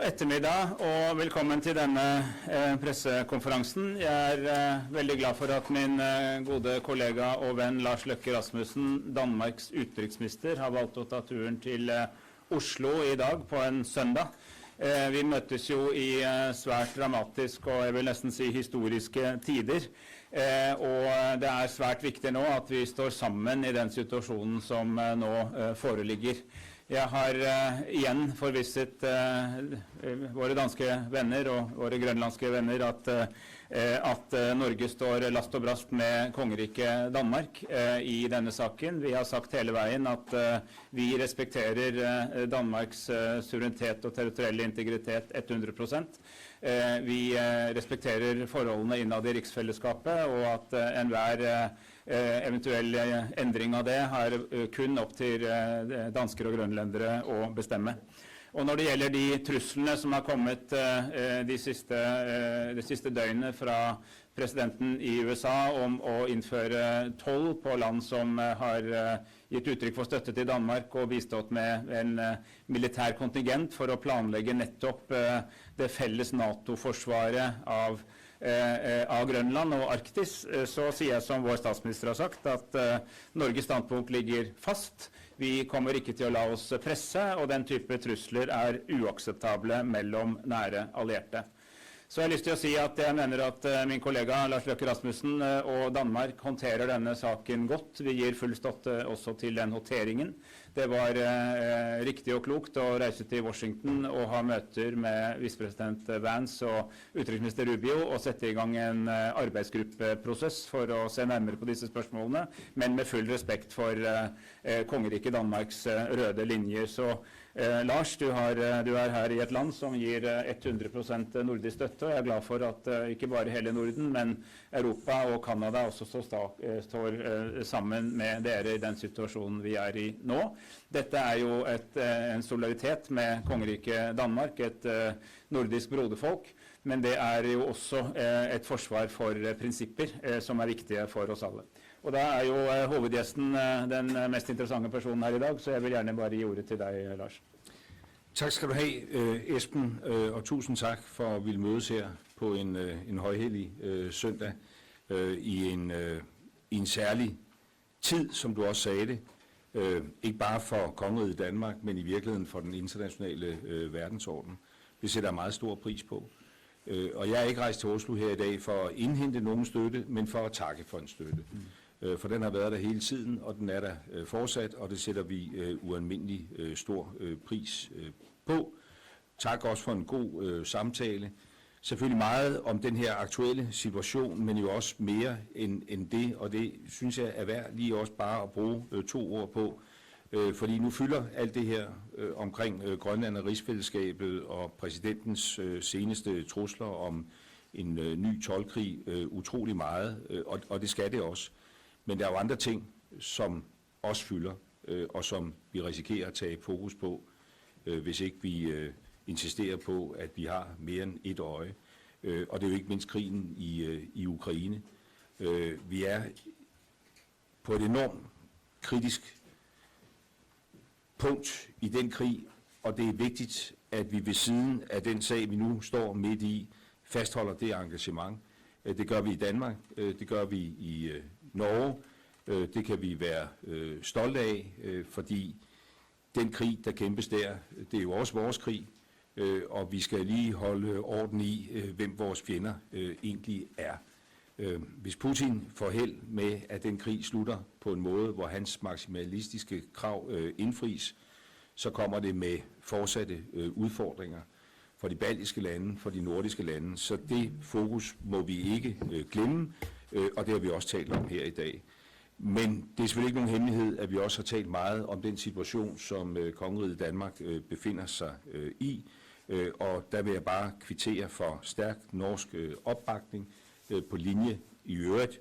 ettermiddag og velkommen til denne pressekonferansen. Jeg veldig glad for at min gode kollega og venn Lars Løkke Rasmussen, Danmarks utenriksminister, har valgt å ta turen til Oslo i dag på en søndag. Vi møtes jo i svært dramatisk og jeg vil nesten si historiske tider. Og det svært viktig nå at vi står sammen i den situasjonen som nå foreligger. Jeg har igjen forvisset våre danske venner og våre grønlandske venner at Norge står last og brast med kongeriket Danmark i denne saken. Vi har sagt hele veien at vi respekterer Danmarks suverenitet og territorielle integritet 100%. Vi respekterer forholdene innad i riksfellesskapet, og at enhver eventuell endring av det har kun opp til dansker og grønlendere å bestemme. Og når det gjelder de truslene som har kommet det siste døgnet fra presidenten i USA om å innføre toll på land som har gitt uttrykk for støtte til Danmark og bistått med en militær kontingent for å planlegge nettopp det felles NATO-forsvaret av Grønland og Arktis, så sier jeg som vår statsminister har sagt at Norges standpunkt ligger fast. Vi kommer ikke til å la oss presse, og den type trusler uakseptable mellom nære allierte. Så jeg har lyst til å si at jeg mener at min kollega Lars Løkke Rasmussen og Danmark håndterer denne saken godt. Vi gir full støtte også til den håndteringen. Det var riktig og klokt å reise til Washington og ha møter med vicepresident Vance og utenriksminister Rubio og sette i gang en arbeidsgruppeprosess for å se nærmere på disse spørsmålene, men med full respekt for kongeriket Danmarks røde linjer. Så Lars, du her i et land som gir 100% nordisk støtte, og jeg glad for at ikke bare hele Norden, men Europa og Kanada også står sammen med dere i den situasjonen vi i nå. Dette jo en solidaritet med kongeriket Danmark, et nordisk broderfolk, men det jo også et forsvar for prinsipper som viktige for oss alle. Og da jo hovedgjesten den mest interessante personen her i dag, så jeg vil gjerne bare gi ordet til deg, Lars. Tak skal du have, Esben, og tusind tak for at ville mødes her på en højhellig søndag i en særlig tid, som du også sagde det. Ikke bare for kongeriget Danmark, men i virkeligheden for den internationale verdensorden. Det sætter jeg meget stor pris på. Og jeg ikke rejst til Oslo her i dag for at indhente nogen støtte, men for at takke for en støtte. For den har været der hele tiden, og den der fortsat, og det sætter vi ualmindelig stor pris på. Tak også for en god samtale. Selvfølgelig meget om den her aktuelle situation, men jo også mere end det, og det synes jeg værd lige også bare at bruge 2 ord på. Fordi nu fylder alt det her omkring Grønland og rigsfællesskabet og præsidentens seneste trusler om en ny toldkrig utrolig meget, og det skal det også. Men der jo andre ting, som også fylder, og som vi risikerer at tage fokus på, hvis ikke vi insisterer på, at vi har mere end et øje. Og det jo ikke mindst krigen i Ukraine. Vi på et enormt kritisk punkt i den krig, og det vigtigt, at vi ved siden af den sag, vi nu står midt i, fastholder det engagement. Det gør vi i Danmark, det gør vi i Norge, det kan vi være stolte af, fordi den krig, der kæmpes der, det jo også vores krig, og vi skal lige holde orden i, hvem vores fjender egentlig Hvis Putin får held med, at den krig slutter på en måde, hvor hans maksimalistiske krav indfries, så kommer det med fortsatte udfordringer for de baltiske lande, for de nordiske lande. Så det fokus må vi ikke glemme, og det har vi også talt om her i dag. Men det selvfølgelig ikke nogen hemmelighed, at vi også har talt meget om den situation, som kongeriget Danmark befinder sig i. Og der vil jeg bare kvittere for stærk norsk opbakning på linje i øvrigt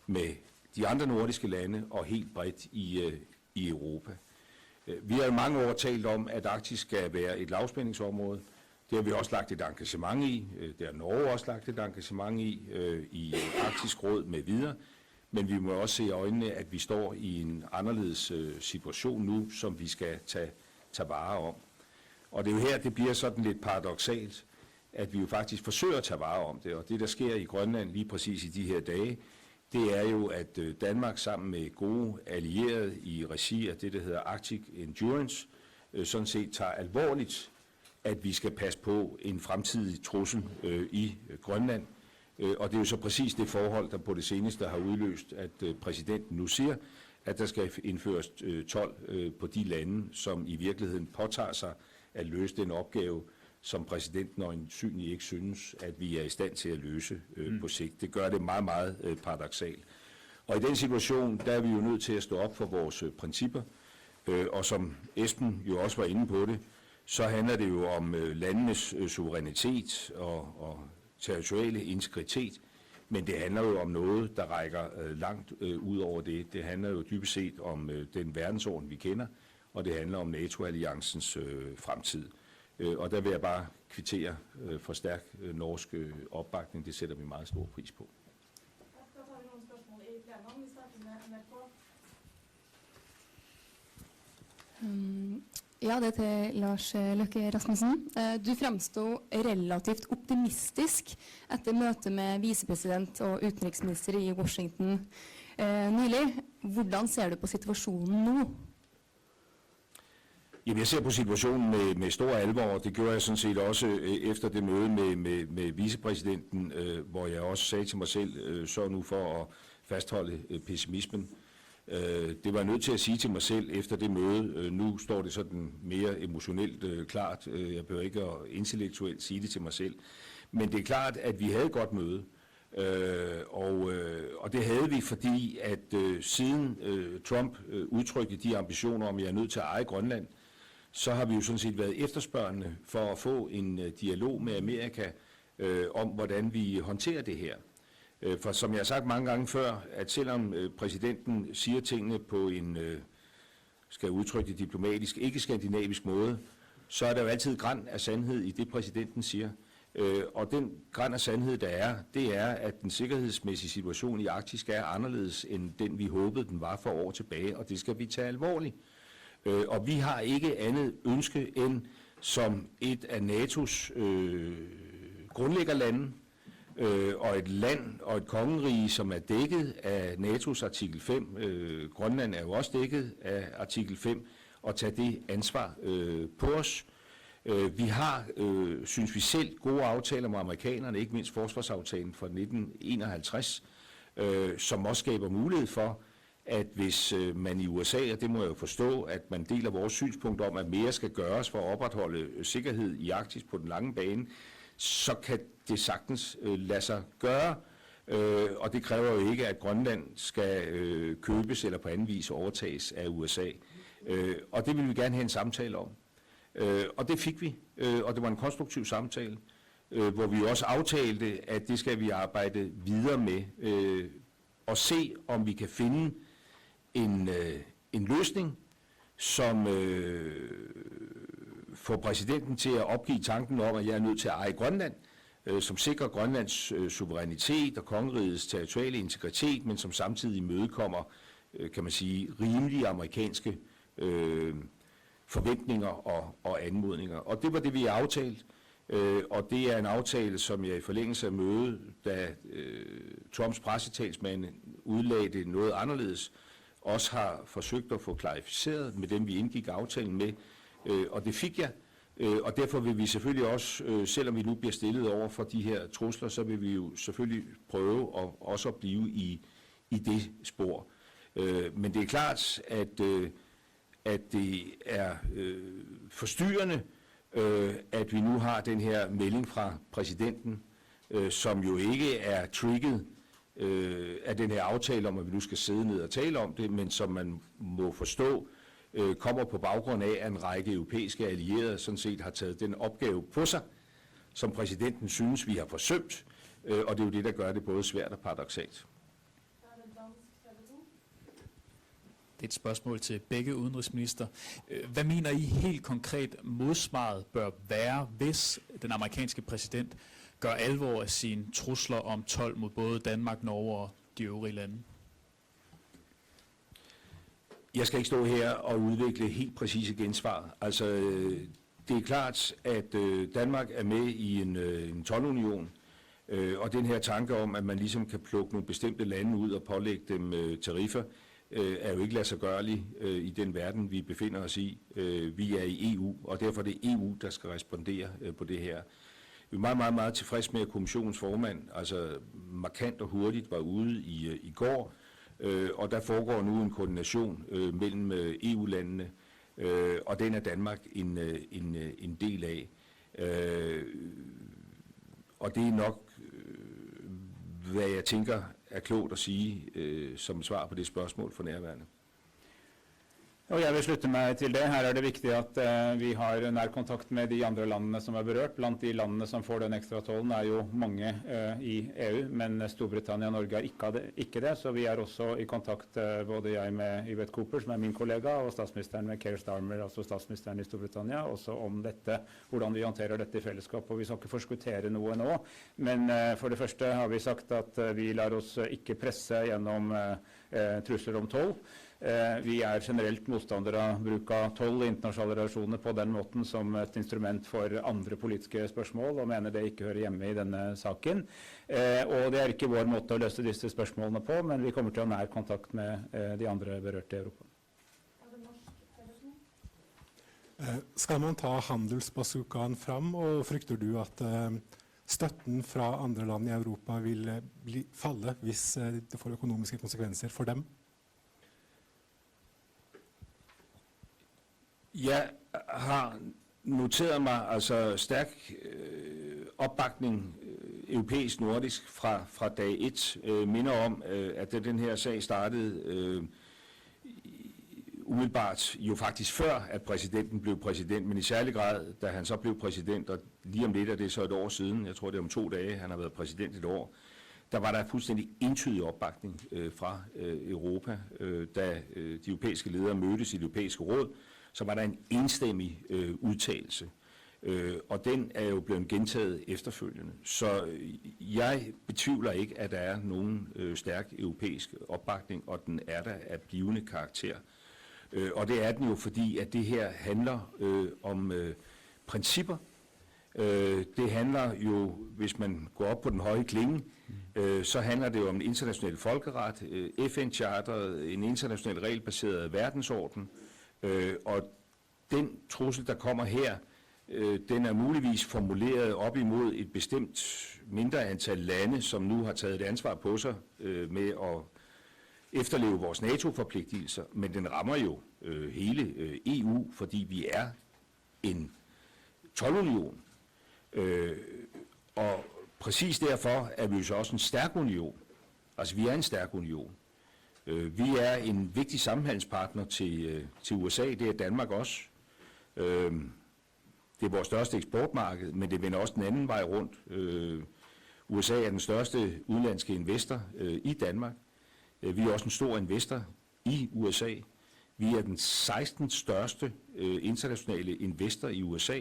med de andre nordiske lande og helt bredt i Europa. Vi har i mange år talt om, at Arktis skal være et lavspændingsområde. Det har vi også lagt et engagement i. Det har Norge også lagt et engagement i Arktisk Råd med videre. Men vi må også se i øjnene, at vi står i en anderledes situation nu, som vi skal tage vare om. Og det er jo her, det bliver sådan lidt paradoksalt, at vi jo faktisk forsøger at tage vare om det, og det, der sker i Grønland lige præcis i de her dage, det er jo, at Danmark sammen med gode allierede i regi af det, der hedder Arctic Endurance, sådan set tager alvorligt, at vi skal passe på en fremtidig trussel i Grønland. Og det er jo så præcis det forhold, der på det seneste har udløst, at præsidenten nu siger, at der skal indføres 12 på de lande, som i virkeligheden påtager sig at løse den opgave, som præsidenten øjensynligt ikke synes, at vi er i stand til at løse på sigt. Det gør det meget, meget paradoksalt. Og i den situation, der er vi jo nødt til at stå op for vores principper, og som Esben jo også var inde på det, så handler det jo om landenes suverænitet og territoriale integritet, men det handler jo om noget, der rækker langt ud over det. Det handler jo dybest set om den verdensorden, vi kender, og det handler om NATO-alliancens fremtid. Og der vil jeg bare kvittere for stærk norsk opbakning. Det sætter vi meget stor pris på. Da tar vi noen spørsmål i plenum. Vi starter med NRK. Ja, det er til Lars Løkke Rasmussen. Du fremstod relativt optimistisk etter møtet med visepresident og utenriksminister i Washington nylig. Hvordan ser du på situasjonen nå? Jamen, jeg ser på situationen med stor alvor, og det gjorde jeg sådan set også efter det møde med vicepræsidenten, hvor jeg også sagde til mig selv, så nu for at fastholde pessimismen. Det var jeg nødt til at sige til mig selv efter det møde. Nu står det sådan mere emotionelt klart. Jeg behøver ikke at intellektuelt sige det til mig selv. Men det er klart, at vi havde et godt møde. Og det havde vi, fordi at siden Trump udtrykte de ambitioner om, at jeg er nødt til at eje Grønland, så har vi jo sådan set været efterspørgende for at få en dialog med Amerika om, hvordan vi håndterer det her. For som jeg har sagt mange gange før, at selvom præsidenten siger tingene på en, skal jeg udtrykke det diplomatisk, ikke skandinavisk måde, så er der jo altid gran af sandhed i det, præsidenten siger. Og den gran af sandhed, der er, det er, at den sikkerhedsmæssige situation i Arktis er anderledes end den, vi håbede, den var for år tilbage, og det skal vi tage alvorligt. Og vi har ikke andet ønske end som et af NATO's grundlæggerlande, og et land og et kongerige, som er dækket af NATO's artikel 5. Grønland er jo også dækket af artikel 5, og tage det ansvar på os. Vi har, synes vi selv, gode aftaler med amerikanerne, ikke mindst forsvarsaftalen fra 1951, som også skaber mulighed for, at hvis man i USA, og det må jeg jo forstå, at man deler vores synspunkt om, at mere skal gøres for at opretholde sikkerhed i Arktis på den lange bane, så kan det sagtens lade sig gøre, og det kræver jo ikke, at Grønland skal købes eller på anden vis overtages af USA. Og det vil vi gerne have en samtale om. Og det fik vi, og det var en konstruktiv samtale, hvor vi også aftalte, at det skal vi arbejde videre med, og se, om vi kan finde en løsning, som får præsidenten til at opgive tanken om, at jeg er nødt til at eje Grønland, som sikrer Grønlands suverænitet og kongerigets territoriale integritet, men som samtidig imødekommer, kan man sige, rimelige amerikanske forventninger og anmodninger. Og det var det, vi har aftalt, og det er en aftale, som jeg i forlængelse af mødet, da Trumps pressetalsmand udlagde det noget anderledes, også har forsøgt at få klarificeret med dem, vi indgik aftalen med, og det fik jeg. Og derfor vil vi selvfølgelig også, selvom vi nu bliver stillet over for de her trusler, så vil vi jo selvfølgelig prøve også at blive i det spor. Men det er klart, at det er forstyrrende, at vi nu har den her melding fra præsidenten, som jo ikke er trigget af den her aftale om, at vi nu skal sidde ned og tale om det, men som man må forstå, kommer på baggrund af, at en række europæiske allierede sådan set har taget den opgave på sig, som præsidenten synes, vi har forsømt, og det er jo det, der gør det både svært og paradoksalt. Det er et spørgsmål til begge udenrigsminister. Hvad mener I helt konkret modsvaret bør være, hvis den amerikanske præsident gør alvor af sine trusler om 12 mod både Danmark, Norge og de øvrige lande? Jeg skal ikke stå her og udvikle helt præcise gensvar. Altså, det er klart, at Danmark er med i en toldunion, og den her tanke om, at man ligesom kan plukke nogle bestemte lande ud og pålægge dem tariffer, er jo ikke ladsiggørlig i den verden, vi befinder os i. Vi er i EU, og derfor er det EU, der skal respondere på det her. Vi er meget, meget, meget tilfreds med, at kommissionens formand altså markant og hurtigt var ude i går, og der foregår nu en koordination mellem EU-landene, og den er Danmark en del af. Og det er nok, hvad jeg tænker er klogt at sige som svar på det spørgsmål for nærværende. Og jeg vil slutte meg til det. Her er det viktig at vi har nær kontakt med de andre landene som er berørt. Blant de landene som får den ekstra tollen er jo mange i EU, men Storbritannia og Norge er ikke det. Så vi er også i kontakt, både jeg med Yvette Cooper, som er min kollega, og statsministeren med Keir Starmer, altså statsministeren i Storbritannia, også om dette, hvordan vi håndterer dette i fellesskap. Og vi skal ikke forskuttere noe nå, men for det første har vi sagt at vi lar oss ikke presse gjennom trusler om toll. Vi er generelt motstandere av bruk av toll i internasjonale relasjoner på den måten som et instrument for andre politiske spørsmål, og mener det ikke hører hjemme i denne saken. Og det er ikke vår måte å løse disse spørsmålene på, men vi kommer til å ha nær kontakt med de andre berørte i Europa. Skal man ta handelsbazookaen fram, og frykter du at støtten fra andre land i Europa vil falle hvis det får økonomiske konsekvenser for dem? Jeg har noteret mig altså stærk opbakning europæisk-nordisk fra dag 1. Minder om, at den her sag startede umiddelbart jo faktisk før, at præsidenten blev præsident, men i særlig grad, da han så blev præsident, og lige om lidt er det så et år siden, jeg tror det er om 2 dage, han har været præsident et år, der var der fuldstændig entydig opbakning fra Europa, da de europæiske ledere mødtes i det europæiske råd, så var der en enstemmig udtalelse, og den er jo blevet gentaget efterfølgende. Så jeg betvivler ikke, at der er nogen stærk europæisk opbakning, og den er der af blivende karakter. Og det er den jo, fordi at det her handler om principper. Det handler jo, hvis man går op på den høje klinge, så handler det jo om en international folkeret, FN-charteret, en international regelbaseret verdensorden, og den trussel, der kommer her, den er muligvis formuleret op imod et bestemt mindre antal lande, som nu har taget et ansvar på sig med at efterleve vores NATO-forpligtelser, men den rammer jo hele EU, fordi vi er en toldunion. Og præcis derfor er vi jo så også en stærk union. Altså vi er en stærk union. Vi er en vigtig samhandelspartner til USA, det er Danmark også. Det er vores største eksportmarked, men det vender også den anden vej rundt. USA er den største udenlandske investor i Danmark. Vi er også en stor investor i USA. Vi er den 16. største internationale investor i USA.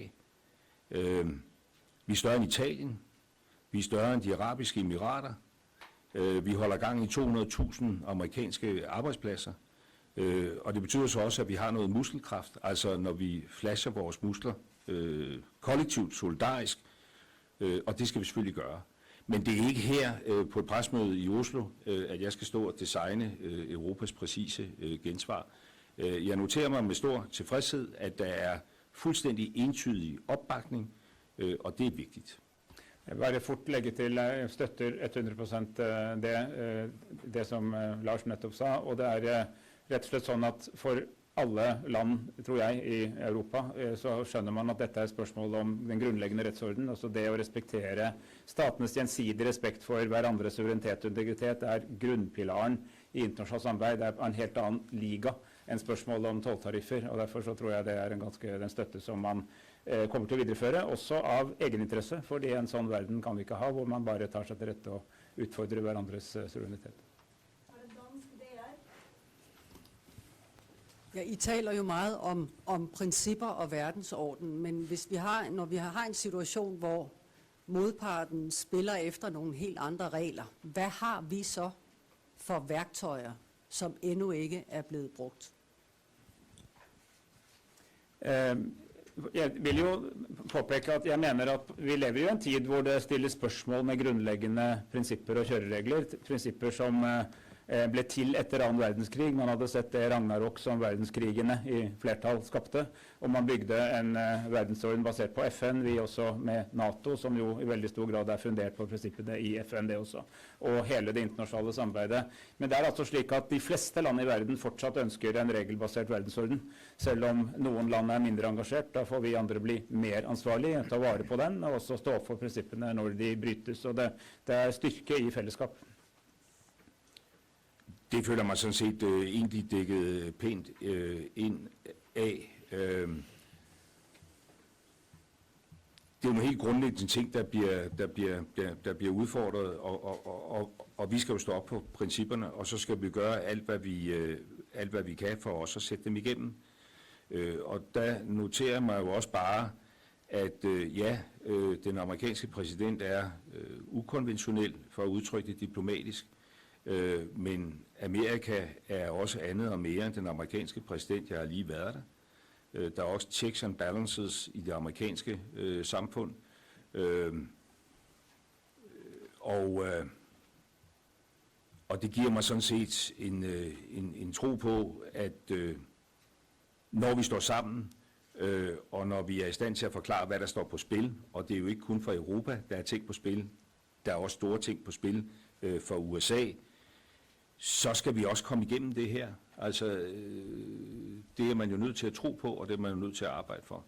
Vi er større end Italien. Vi er større end de arabiske emirater. Vi holder gang i 200.000 amerikanske arbejdspladser. Og det betyder så også, at vi har noget muskelkraft. Altså når vi flasher vores muskler kollektivt, solidarisk. Og det skal vi selvfølgelig gøre. Men det er ikke her på et presmøde i Oslo, at jeg skal stå og designe Europas præcise gensvar. Jeg noterer mig med stor tilfredshed, at der er fuldstændig entydig opbakning, og det er vigtigt. Jeg vil bare fort legge til, jeg støtter 100% det som Lars nettopp sa, og det er rett og slett sånn at for alle land, tror jeg, i Europa, så skjønner man at dette er et spørsmål om den grunnleggende rettsorden. Altså det å respektere statenes gjensidig respekt for hverandres suverenitet og integritet er grunnpilaren i internasjonalt samarbeid. Det er en helt annen liga enn spørsmål om tolltariffer, og derfor så tror jeg det er den støtte som man kommer til å videreføre, også av egeninteresse, fordi en sånn verden kan vi ikke ha, hvor man bare tar seg til rette og utfordrer hverandres suverenitet. Ja, I taler jo meget om principper og verdensorden, men hvis når vi har en situation, hvor modparten spiller efter nogle helt andre regler, hvad har vi så for værktøjer, som endnu ikke er blevet brugt? Jeg vil jo påpeke at jeg mener at vi lever i en tid hvor det stilles spørsmål med grunnleggende prinsipper og kjøreregler, prinsipper som ble til etter annen verdenskrig. Man hadde sett det Ragnarok som verdenskrigene i flertall skapte, og man bygde en verdensorden basert på FN, vi også med NATO, som jo i veldig stor grad fundert på prinsippene i FN det også, og hele det internasjonale samarbeidet. Men det altså slik at de fleste land i verden fortsatt ønsker en regelbasert verdensorden, selv om noen land mindre engasjert. Da får vi andre bli mer ansvarlige, ta vare på den, og også stå opp for prinsippene når de brytes. Og det styrke i fellesskap. Det føler mig sådan set egentlig dækket pænt ind af. Det er jo nogle helt grundlæggende ting, der bliver udfordret, og vi skal jo stå op på principperne, og så skal vi gøre alt, hvad vi kan for også at sætte dem igennem. Og der noterer mig jo også bare, at den amerikanske præsident ukonventionel, for at udtrykke det diplomatisk, men Amerika også andet og mere end den amerikanske præsident. Jeg har lige været der. Der også checks and balances i det amerikanske samfund. Og det giver mig sådan set en tro på, at når vi står sammen, og når vi i stand til at forklare, hvad der står på spil, og det jo ikke kun for Europa, der ting på spil, der også store ting på spil for USA, så skal vi også komme igennem det her. Altså, det man jo nødt til at tro på, og det man jo nødt til at arbejde for.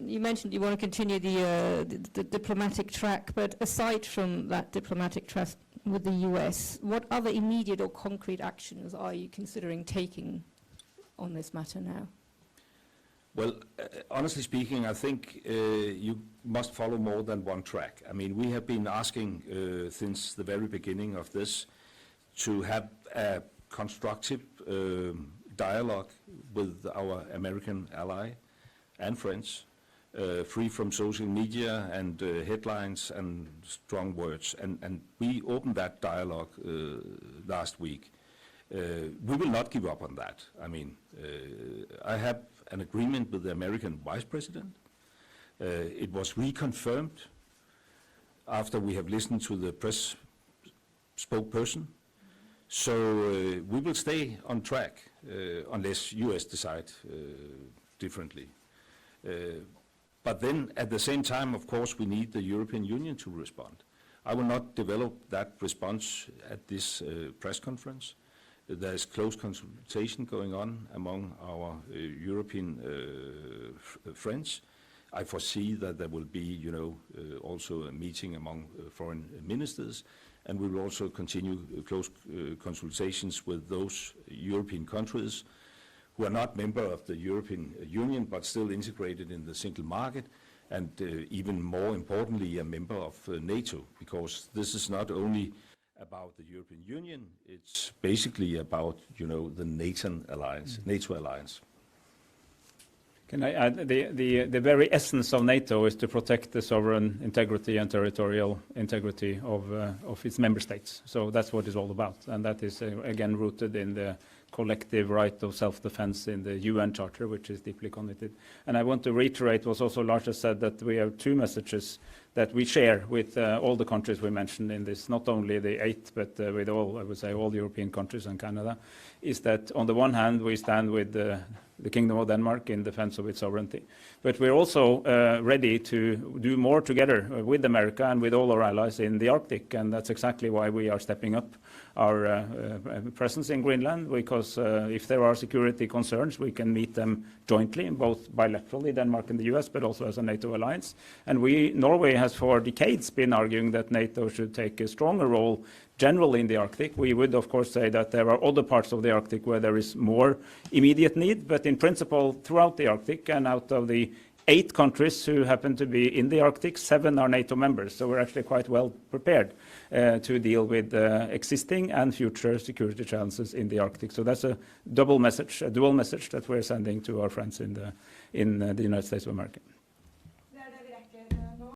You mentioned you want to continue the diplomatic track, but aside from that diplomatic track with the US, what other immediate or concrete actions are you considering taking on this matter now? Well, honestly speaking, I think you must follow more than one track. I mean, we have been asking since the very beginning of this to have a constructive dialogue with our American ally and friends, free from social media and headlines and strong words. And we opened that dialogue last week. We will not give up on that. I mean, I have an agreement with the American Vice President. It was reconfirmed after we have listened to the press spokesperson. So we will stay on track unless US decide differently. But then at the same time, of course, we need the European Union to respond. I will not develop that response at this press conference. There's close consultation going on among our European friends. I foresee that there will be, also a meeting among foreign ministers, and we will also continue close consultations with those European countries who are not member of the European Union but still integrated in the single market, and even more importantly, a member of NATO, because this is not only about the European Union, it's basically about, the NATO alliance. Can I add, the very essence of NATO is to protect the sovereign integrity and territorial integrity of its member states. So that's what it's all about, and that is again rooted in the collective right of self-defense in the UN Charter, which is deeply committed. And I want to reiterate what also Lars has said, that we have two messages that we share with all the countries we mentioned in this, not only the 8, but with all, I would say, all European countries and Canada, is that on the one hand, we stand with the Kingdom of Denmark in defense of its sovereignty. But we're also ready to do more together with America and with all our allies in the Arctic, and that's exactly why we are stepping up our presence in Greenland, because if there are security concerns, we can meet them jointly, both bilaterally, Denmark and the US, but also as a NATO alliance. And Norway has for decades been arguing that NATO should take a stronger role generally in the Arctic. We would, of course, say that there are other parts of the Arctic where there is more immediate need, but in principle, throughout the Arctic, and out of the 8 countries who happen to be in the Arctic, 7 are NATO members. So we're actually quite well prepared to deal with existing and future security challenges in the Arctic. So that's a dual message that we're sending to our friends in the United States of America.